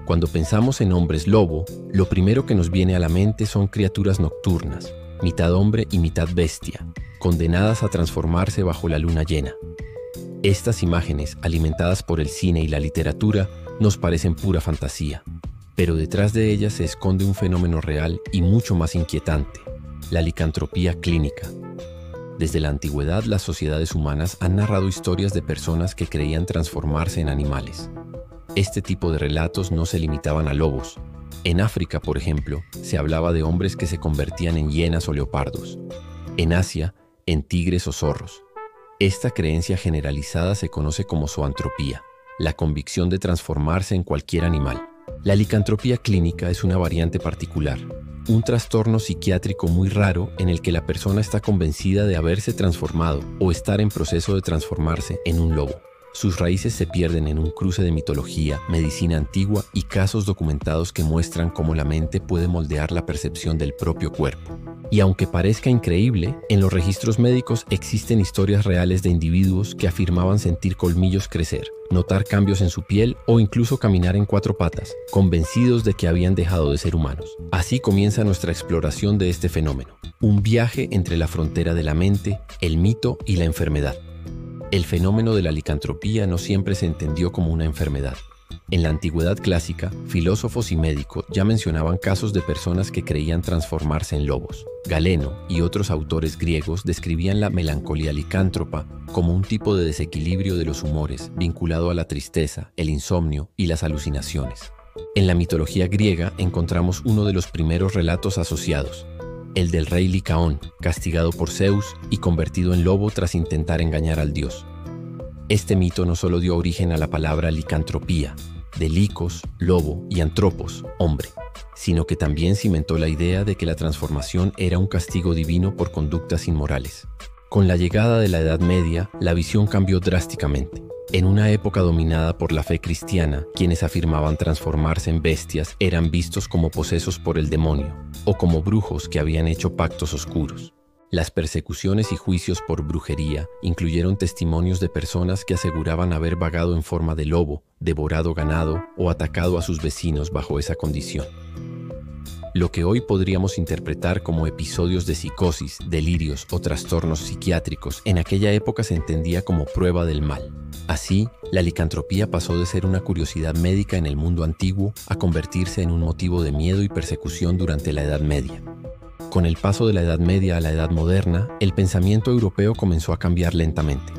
Cuando pensamos en hombres lobo, lo primero que nos viene a la mente son criaturas nocturnas, mitad hombre y mitad bestia, condenadas a transformarse bajo la luna llena. Estas imágenes, alimentadas por el cine y la literatura, nos parecen pura fantasía, pero detrás de ellas se esconde un fenómeno real y mucho más inquietante: la licantropía clínica. Desde la antigüedad, las sociedades humanas han narrado historias de personas que creían transformarse en animales. Este tipo de relatos no se limitaban a lobos. En África, por ejemplo, se hablaba de hombres que se convertían en hienas o leopardos. En Asia, en tigres o zorros. Esta creencia generalizada se conoce como zoantropía, la convicción de transformarse en cualquier animal. La licantropía clínica es una variante particular, un trastorno psiquiátrico muy raro en el que la persona está convencida de haberse transformado o estar en proceso de transformarse en un lobo. Sus raíces se pierden en un cruce de mitología, medicina antigua y casos documentados que muestran cómo la mente puede moldear la percepción del propio cuerpo. Y aunque parezca increíble, en los registros médicos existen historias reales de individuos que afirmaban sentir colmillos crecer, notar cambios en su piel o incluso caminar en 4 patas, convencidos de que habían dejado de ser humanos. Así comienza nuestra exploración de este fenómeno, un viaje entre la frontera de la mente, el mito y la enfermedad. El fenómeno de la licantropía no siempre se entendió como una enfermedad. En la antigüedad clásica, filósofos y médicos ya mencionaban casos de personas que creían transformarse en lobos. Galeno y otros autores griegos describían la melancolía licántropa como un tipo de desequilibrio de los humores vinculado a la tristeza, el insomnio y las alucinaciones. En la mitología griega encontramos uno de los primeros relatos asociados, el del rey Licaón, castigado por Zeus y convertido en lobo tras intentar engañar al dios. Este mito no solo dio origen a la palabra licantropía, de licos, lobo, y antropos, hombre, sino que también cimentó la idea de que la transformación era un castigo divino por conductas inmorales. Con la llegada de la Edad Media, la visión cambió drásticamente. En una época dominada por la fe cristiana, quienes afirmaban transformarse en bestias eran vistos como posesos por el demonio, o como brujos que habían hecho pactos oscuros. Las persecuciones y juicios por brujería incluyeron testimonios de personas que aseguraban haber vagado en forma de lobo, devorado ganado o atacado a sus vecinos bajo esa condición. Lo que hoy podríamos interpretar como episodios de psicosis, delirios o trastornos psiquiátricos, en aquella época se entendía como prueba del mal. Así, la licantropía pasó de ser una curiosidad médica en el mundo antiguo a convertirse en un motivo de miedo y persecución durante la Edad Media. Con el paso de la Edad Media a la Edad Moderna, el pensamiento europeo comenzó a cambiar lentamente.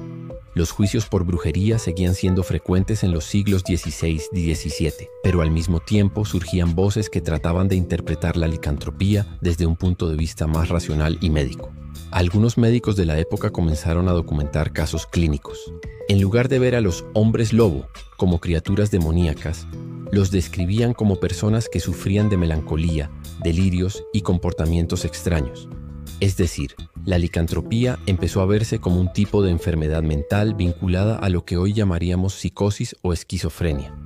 Los juicios por brujería seguían siendo frecuentes en los siglos XVI y XVII, pero al mismo tiempo surgían voces que trataban de interpretar la licantropía desde un punto de vista más racional y médico. Algunos médicos de la época comenzaron a documentar casos clínicos. En lugar de ver a los hombres lobo como criaturas demoníacas, los describían como personas que sufrían de melancolía, delirios y comportamientos extraños. Es decir, la licantropía empezó a verse como un tipo de enfermedad mental vinculada a lo que hoy llamaríamos psicosis o esquizofrenia.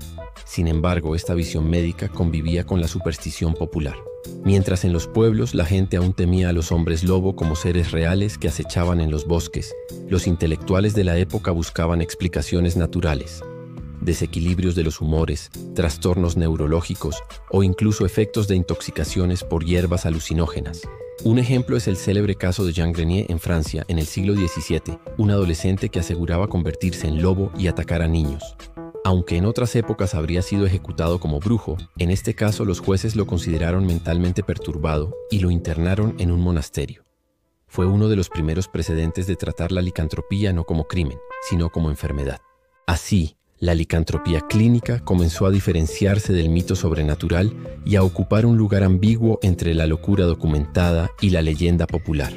Sin embargo, esta visión médica convivía con la superstición popular. Mientras en los pueblos la gente aún temía a los hombres lobo como seres reales que acechaban en los bosques, los intelectuales de la época buscaban explicaciones naturales. Desequilibrios de los humores, trastornos neurológicos o incluso efectos de intoxicaciones por hierbas alucinógenas. Un ejemplo es el célebre caso de Jean Grenier en Francia en el siglo XVII, un adolescente que aseguraba convertirse en lobo y atacar a niños. Aunque en otras épocas habría sido ejecutado como brujo, en este caso los jueces lo consideraron mentalmente perturbado y lo internaron en un monasterio. Fue uno de los primeros precedentes de tratar la licantropía no como crimen, sino como enfermedad. Así, la licantropía clínica comenzó a diferenciarse del mito sobrenatural y a ocupar un lugar ambiguo entre la locura documentada y la leyenda popular.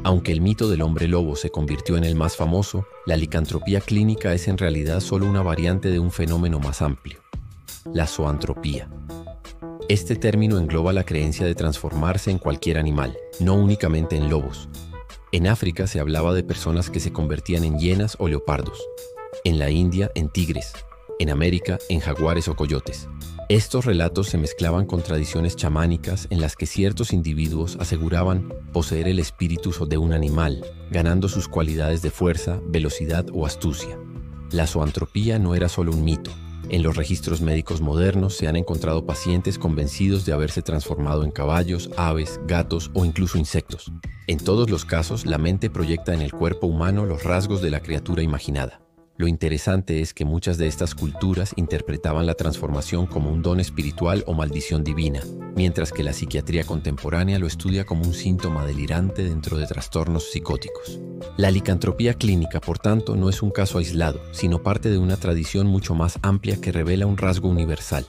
Aunque el mito del hombre lobo se convirtió en el más famoso, la licantropía clínica es en realidad solo una variante de un fenómeno más amplio, la zoantropía. Este término engloba la creencia de transformarse en cualquier animal, no únicamente en lobos. En África se hablaba de personas que se convertían en hienas o leopardos. En la India, en tigres. En América, en jaguares o coyotes. Estos relatos se mezclaban con tradiciones chamánicas en las que ciertos individuos aseguraban poseer el espíritu de un animal, ganando sus cualidades de fuerza, velocidad o astucia. La zoantropía no era solo un mito, En los registros médicos modernos se han encontrado pacientes convencidos de haberse transformado en caballos, aves, gatos o incluso insectos. En todos los casos, la mente proyecta en el cuerpo humano los rasgos de la criatura imaginada. Lo interesante es que muchas de estas culturas interpretaban la transformación como un don espiritual o maldición divina, mientras que la psiquiatría contemporánea lo estudia como un síntoma delirante dentro de trastornos psicóticos. La licantropía clínica, por tanto, no es un caso aislado, sino parte de una tradición mucho más amplia que revela un rasgo universal.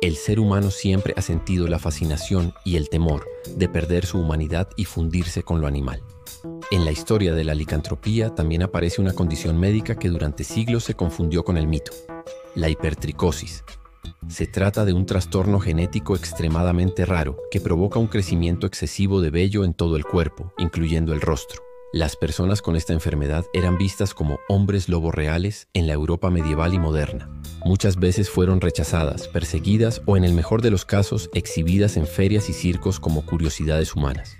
El ser humano siempre ha sentido la fascinación y el temor de perder su humanidad y fundirse con lo animal. En la historia de la licantropía también aparece una condición médica que durante siglos se confundió con el mito: la hipertricosis. Se trata de un trastorno genético extremadamente raro que provoca un crecimiento excesivo de vello en todo el cuerpo, incluyendo el rostro. Las personas con esta enfermedad eran vistas como hombres lobo reales en la Europa medieval y moderna. Muchas veces fueron rechazadas, perseguidas o, en el mejor de los casos, exhibidas en ferias y circos como curiosidades humanas.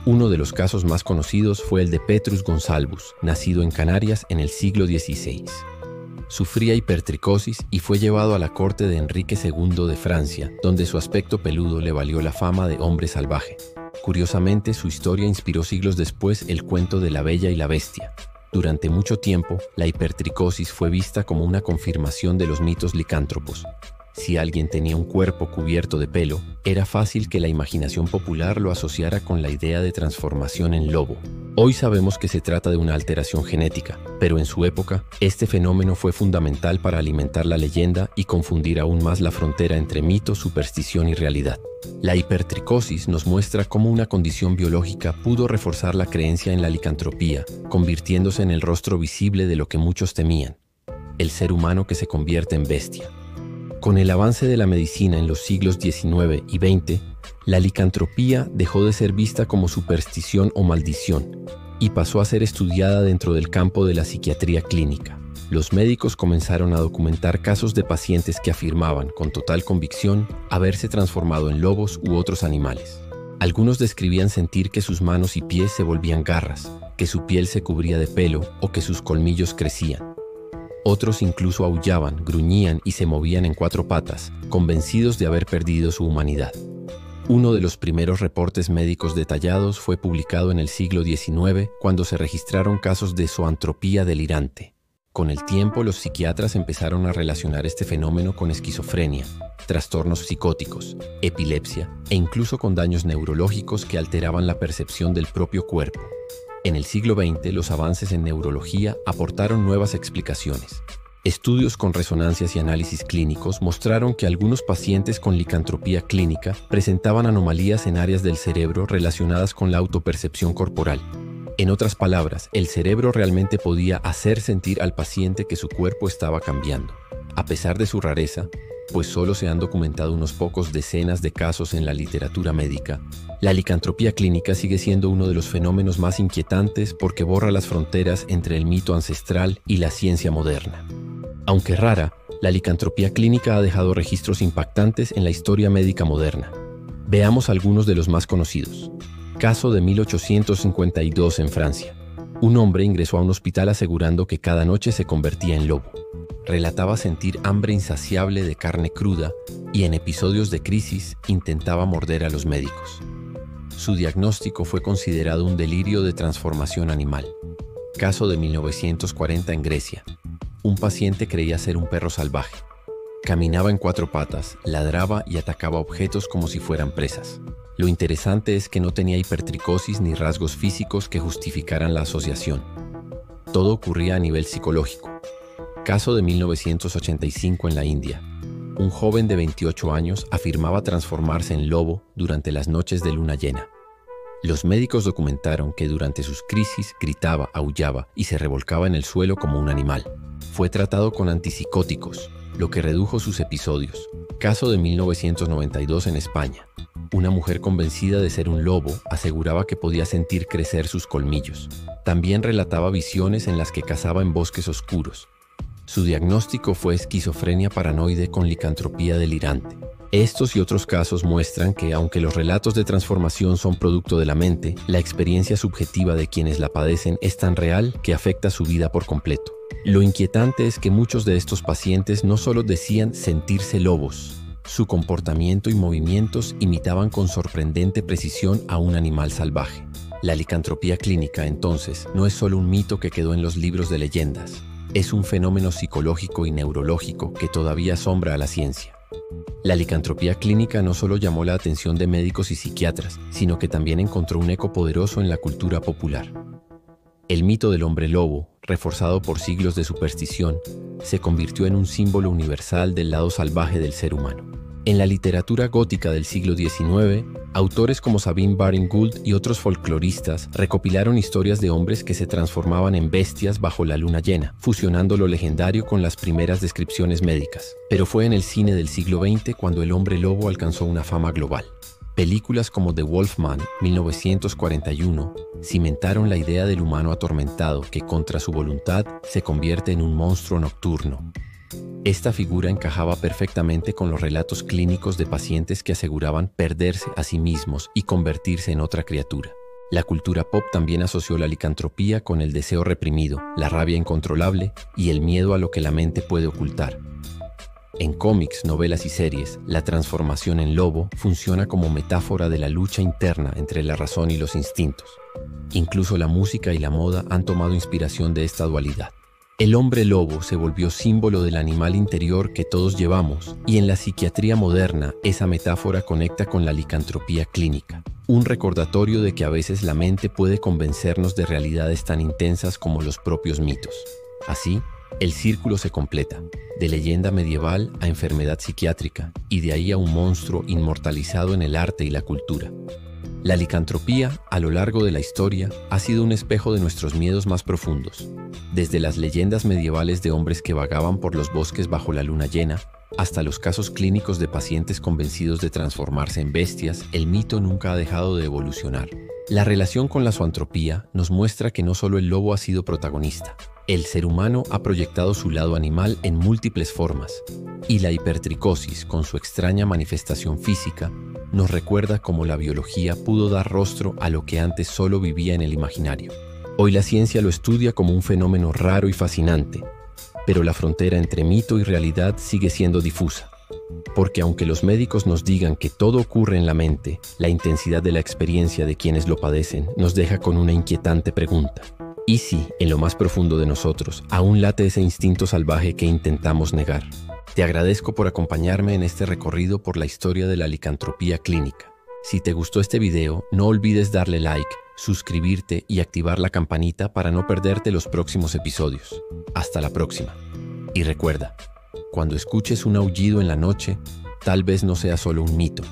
Uno de los casos más conocidos fue el de Petrus Gonsalvus, nacido en Canarias en el siglo XVI. Sufría hipertricosis y fue llevado a la corte de Enrique II de Francia, donde su aspecto peludo le valió la fama de hombre salvaje. Curiosamente, su historia inspiró siglos después el cuento de La Bella y la Bestia. Durante mucho tiempo, la hipertricosis fue vista como una confirmación de los mitos licántropos. Si alguien tenía un cuerpo cubierto de pelo, era fácil que la imaginación popular lo asociara con la idea de transformación en lobo. Hoy sabemos que se trata de una alteración genética, pero en su época, este fenómeno fue fundamental para alimentar la leyenda y confundir aún más la frontera entre mito, superstición y realidad. La hipertricosis nos muestra cómo una condición biológica pudo reforzar la creencia en la licantropía, convirtiéndose en el rostro visible de lo que muchos temían: el ser humano que se convierte en bestia. Con el avance de la medicina en los siglos XIX y XX, la licantropía dejó de ser vista como superstición o maldición y pasó a ser estudiada dentro del campo de la psiquiatría clínica. Los médicos comenzaron a documentar casos de pacientes que afirmaban con total convicción haberse transformado en lobos u otros animales. Algunos describían sentir que sus manos y pies se volvían garras, que su piel se cubría de pelo o que sus colmillos crecían. Otros incluso aullaban, gruñían y se movían en cuatro patas, convencidos de haber perdido su humanidad. Uno de los primeros reportes médicos detallados fue publicado en el siglo XIX, cuando se registraron casos de zoantropía delirante. Con el tiempo, los psiquiatras empezaron a relacionar este fenómeno con esquizofrenia, trastornos psicóticos, epilepsia e incluso con daños neurológicos que alteraban la percepción del propio cuerpo. En el siglo XX, los avances en neurología aportaron nuevas explicaciones. Estudios con resonancias y análisis clínicos mostraron que algunos pacientes con licantropía clínica presentaban anomalías en áreas del cerebro relacionadas con la autopercepción corporal. En otras palabras, el cerebro realmente podía hacer sentir al paciente que su cuerpo estaba cambiando. A pesar de su rareza, pues solo se han documentado unos pocos decenas de casos en la literatura médica, la licantropía clínica sigue siendo uno de los fenómenos más inquietantes porque borra las fronteras entre el mito ancestral y la ciencia moderna. Aunque rara, la licantropía clínica ha dejado registros impactantes en la historia médica moderna. Veamos algunos de los más conocidos. Caso de 1852 en Francia. Un hombre ingresó a un hospital asegurando que cada noche se convertía en lobo. Relataba sentir hambre insaciable de carne cruda y en episodios de crisis intentaba morder a los médicos. Su diagnóstico fue considerado un delirio de transformación animal. Caso de 1940 en Grecia. Un paciente creía ser un perro salvaje. Caminaba en cuatro patas, ladraba y atacaba objetos como si fueran presas. Lo interesante es que no tenía hipertricosis ni rasgos físicos que justificaran la asociación. Todo ocurría a nivel psicológico. Caso de 1985 en la India. Un joven de 28 años afirmaba transformarse en lobo durante las noches de luna llena. Los médicos documentaron que durante sus crisis gritaba, aullaba y se revolcaba en el suelo como un animal. Fue tratado con antipsicóticos, lo que redujo sus episodios. Caso de 1992 en España. Una mujer convencida de ser un lobo aseguraba que podía sentir crecer sus colmillos. También relataba visiones en las que cazaba en bosques oscuros. Su diagnóstico fue esquizofrenia paranoide con licantropía delirante. Estos y otros casos muestran que, aunque los relatos de transformación son producto de la mente, la experiencia subjetiva de quienes la padecen es tan real que afecta su vida por completo. Lo inquietante es que muchos de estos pacientes no solo decían sentirse lobos, su comportamiento y movimientos imitaban con sorprendente precisión a un animal salvaje. La licantropía clínica, entonces, no es solo un mito que quedó en los libros de leyendas, es un fenómeno psicológico y neurológico que todavía asombra a la ciencia. La licantropía clínica no solo llamó la atención de médicos y psiquiatras, sino que también encontró un eco poderoso en la cultura popular. El mito del hombre lobo, reforzado por siglos de superstición, se convirtió en un símbolo universal del lado salvaje del ser humano. En la literatura gótica del siglo XIX, autores como Sabine Baring-Gould y otros folcloristas recopilaron historias de hombres que se transformaban en bestias bajo la luna llena, fusionando lo legendario con las primeras descripciones médicas. Pero fue en el cine del siglo XX cuando el hombre lobo alcanzó una fama global. Películas como The Wolfman, 1941, cimentaron la idea del humano atormentado que, contra su voluntad, se convierte en un monstruo nocturno. Esta figura encajaba perfectamente con los relatos clínicos de pacientes que aseguraban perderse a sí mismos y convertirse en otra criatura. La cultura pop también asoció la licantropía con el deseo reprimido, la rabia incontrolable y el miedo a lo que la mente puede ocultar. En cómics, novelas y series, la transformación en lobo funciona como metáfora de la lucha interna entre la razón y los instintos. Incluso la música y la moda han tomado inspiración de esta dualidad. El hombre lobo se volvió símbolo del animal interior que todos llevamos, y en la psiquiatría moderna esa metáfora conecta con la licantropía clínica, un recordatorio de que a veces la mente puede convencernos de realidades tan intensas como los propios mitos. Así, el círculo se completa, de leyenda medieval a enfermedad psiquiátrica, y de ahí a un monstruo inmortalizado en el arte y la cultura. La licantropía, a lo largo de la historia, ha sido un espejo de nuestros miedos más profundos. Desde las leyendas medievales de hombres que vagaban por los bosques bajo la luna llena, hasta los casos clínicos de pacientes convencidos de transformarse en bestias, el mito nunca ha dejado de evolucionar. La relación con la zoantropía nos muestra que no solo el lobo ha sido protagonista. El ser humano ha proyectado su lado animal en múltiples formas, y la hipertricosis, con su extraña manifestación física, nos recuerda cómo la biología pudo dar rostro a lo que antes solo vivía en el imaginario. Hoy la ciencia lo estudia como un fenómeno raro y fascinante, pero la frontera entre mito y realidad sigue siendo difusa. Porque aunque los médicos nos digan que todo ocurre en la mente, la intensidad de la experiencia de quienes lo padecen nos deja con una inquietante pregunta. ¿Y si, en lo más profundo de nosotros, aún late ese instinto salvaje que intentamos negar? Te agradezco por acompañarme en este recorrido por la historia de la licantropía clínica. Si te gustó este video, no olvides darle like, suscribirte y activar la campanita para no perderte los próximos episodios. Hasta la próxima. Y recuerda, cuando escuches un aullido en la noche, tal vez no sea solo un mito,